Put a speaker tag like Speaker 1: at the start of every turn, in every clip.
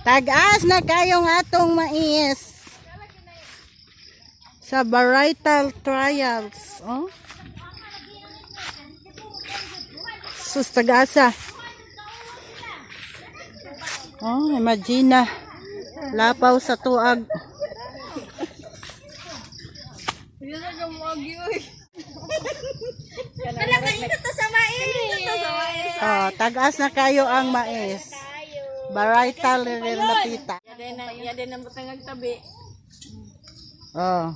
Speaker 1: Tagas na kayong atong mais sa varietal trials. Oh. Sus, tagasa. Oh, imagine. Lapaw sa tuag. Oh, tagas na kayo ang mais. Varietal rin na pita.
Speaker 2: Yan ang butang tabi.
Speaker 1: Oh.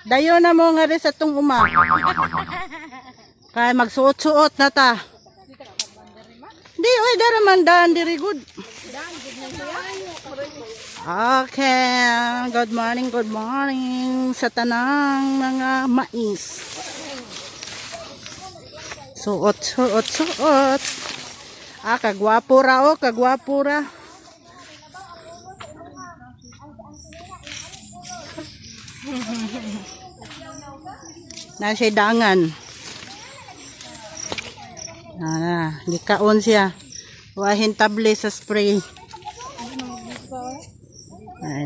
Speaker 1: Dayo na mo nga rin sa tong uma. Kaya magsuot-suot na ta. Di, oy, daraman daan, diri good. Okay, good morning sa tanang mga mais. Suot. Ah, kagwapo ra o, kagwapo ra. Nasa dangan. Gikaon siya. Wahin table sa spray. Ay.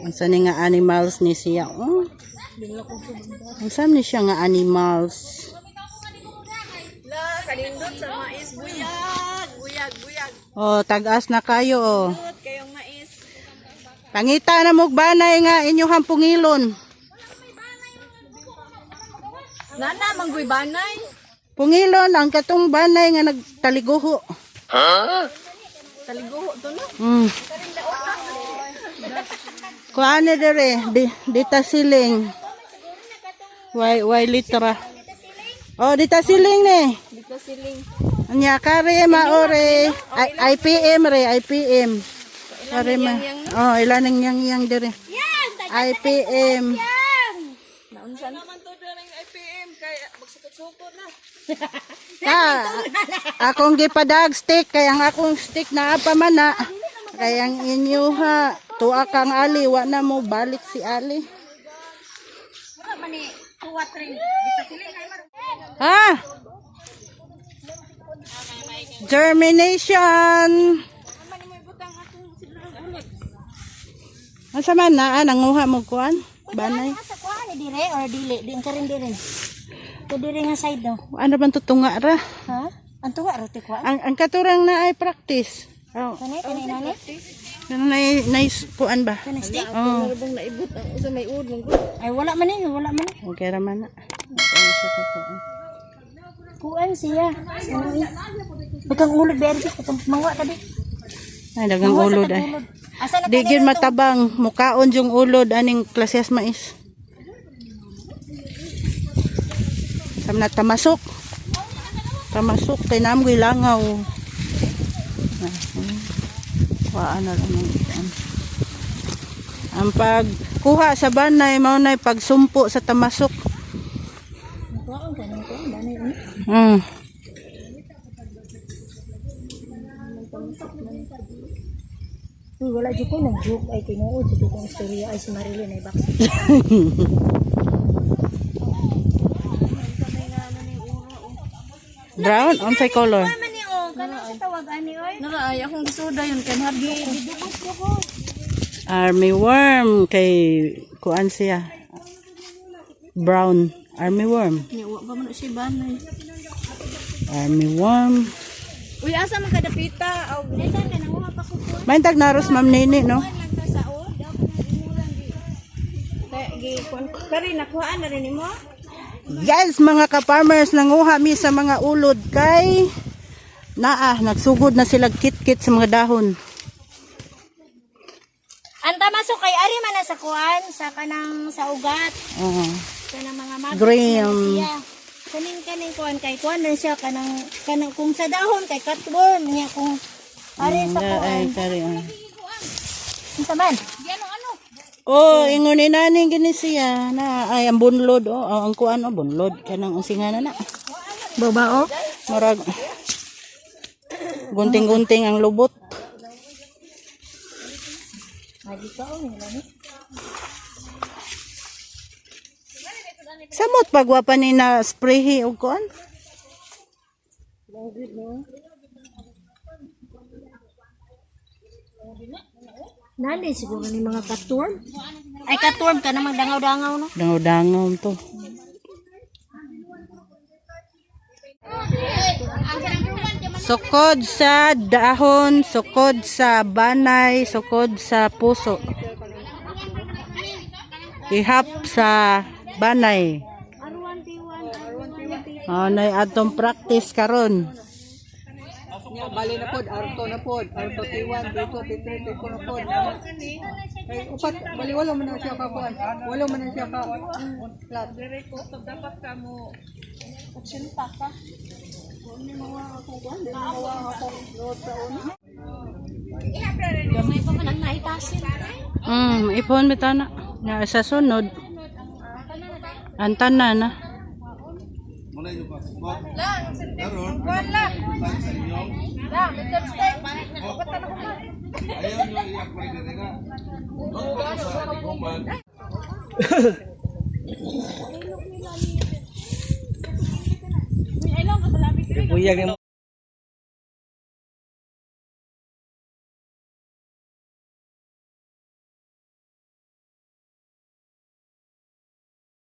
Speaker 1: Unsa ni nga animals ni siya? Oh. Unsa ni siya nga animals?
Speaker 2: La, kanindot sa mais, buyag.
Speaker 1: Oh, tagas na kayo oh.
Speaker 2: Kayong mais.
Speaker 1: Pangita na mo banay nga inyong pungilon.
Speaker 2: Nana, manggoy banay.
Speaker 1: Pungilon ang katong banay nga nagtaliguho.
Speaker 2: Taliguho to no?
Speaker 1: Kuane dere, dita siling. Why litra? Oh, dita siling ni.
Speaker 2: Dito siling.
Speaker 1: Anya kare maore. IPM re, IPM. Kare ma. Oh, ilan yang dere. IPM.
Speaker 2: Naunsan naman to ng IPM kay magsukot-sukot na.
Speaker 1: Akong gipadag stick kay ang akong stick na apa man na. Kay ang inyo ha, tuwa kang Ali, wa na mo balik si Ali. Ha? Germination. Asa man na nanguha mo kuan? Banay.
Speaker 3: Sa kuha ni dire or dili, din ka rin dire. To dire nga side daw.
Speaker 1: Ano bang tutunga ra?
Speaker 3: Ha? Ang tuwa ro ti kuha.
Speaker 1: Ang katurang na ay practice. Oh.
Speaker 3: Kanay nani?
Speaker 1: Ano na nice kuan ba?
Speaker 3: Kanay stick.
Speaker 1: Oh.
Speaker 2: Bang naibot ang usa may ud mong
Speaker 3: Ay wala man ni, wala man.
Speaker 1: Okay ra man na. Ano siya kuan?
Speaker 3: Kuan siya. Ano ni? Butang ulod ba rin katong mangwa tabi.
Speaker 1: Ay dagang ulod ay.
Speaker 3: Asa na
Speaker 1: Di gyud matabang, mukaon yung ulod aning klases mais. Sam na tamasok. Tamasok kay namoy langaw. Kuhaan na lang yan. Ang pagkuha sa banay mao nay pagsumpo sa tamasok.
Speaker 3: kuhaan kanang ko banay ni. Uy, wala jud ko nang joke ay tinuod jud ko istorya ay si Marilyn ay bakit.
Speaker 1: Brown on say color.
Speaker 3: Man ni o, kanang sa tawag ani oy.
Speaker 2: naraay akong gisuda yun kan hardi.
Speaker 1: Army worm kay kuan siya. Brown army worm.
Speaker 2: Wa pa man si banay.
Speaker 1: Army worm.
Speaker 2: Uy, asa man kadapita? Aw,
Speaker 3: Nesan ka nang pa ko ko.
Speaker 1: Maintag naros ma'am Nini no.
Speaker 3: Nagkasaod daw ko na imulan di.
Speaker 2: kay gi kari nakuhaan na rin nimo.
Speaker 1: Yes, mga ka-farmers, nanguha mi sa mga ulod kay nagsugod na sila kit-kit sa mga dahon.
Speaker 3: Anta masok kay ari man na sa kuan sa kanang sa ugat. Kanang mga maggots
Speaker 1: Green.
Speaker 3: siya. Kaning kuan kay kuan na siya kanang kung sa dahon kay cutworm niya kung ari sa kuan. Unsa man?
Speaker 1: Oh, ingon ni nani gini siya na ay ang bunlod ang kuan bunlod kanang usingan na.
Speaker 3: Baba o.
Speaker 1: Murag gunting-gunting ang lubot.
Speaker 3: Lagi ka o nila ni.
Speaker 1: Samot pagwapa ni na sprayhi og kuan.
Speaker 3: Nali siguro ni mga katworm. Ay katworm ka namang dangaw-dangaw no.
Speaker 1: Dangaw-dangaw to. Sukod sa dahon, sukod sa banay, sukod sa puso. Ihap sa banay. Nay atong practice karon.
Speaker 2: Bali na pod, arto na pod, arto T1, T2, T3, T4 na pod. Kay upat, bali walo man na siya ka kuan. Walo man na siya ka flat. Dire ko dapat ka mo 80 ka. Ni mga ako kuan, ni mga ako road sa una.
Speaker 3: May pa man ang naitasin.
Speaker 1: Ipon bitana. Na sa sunod. Antana na.
Speaker 4: Kuya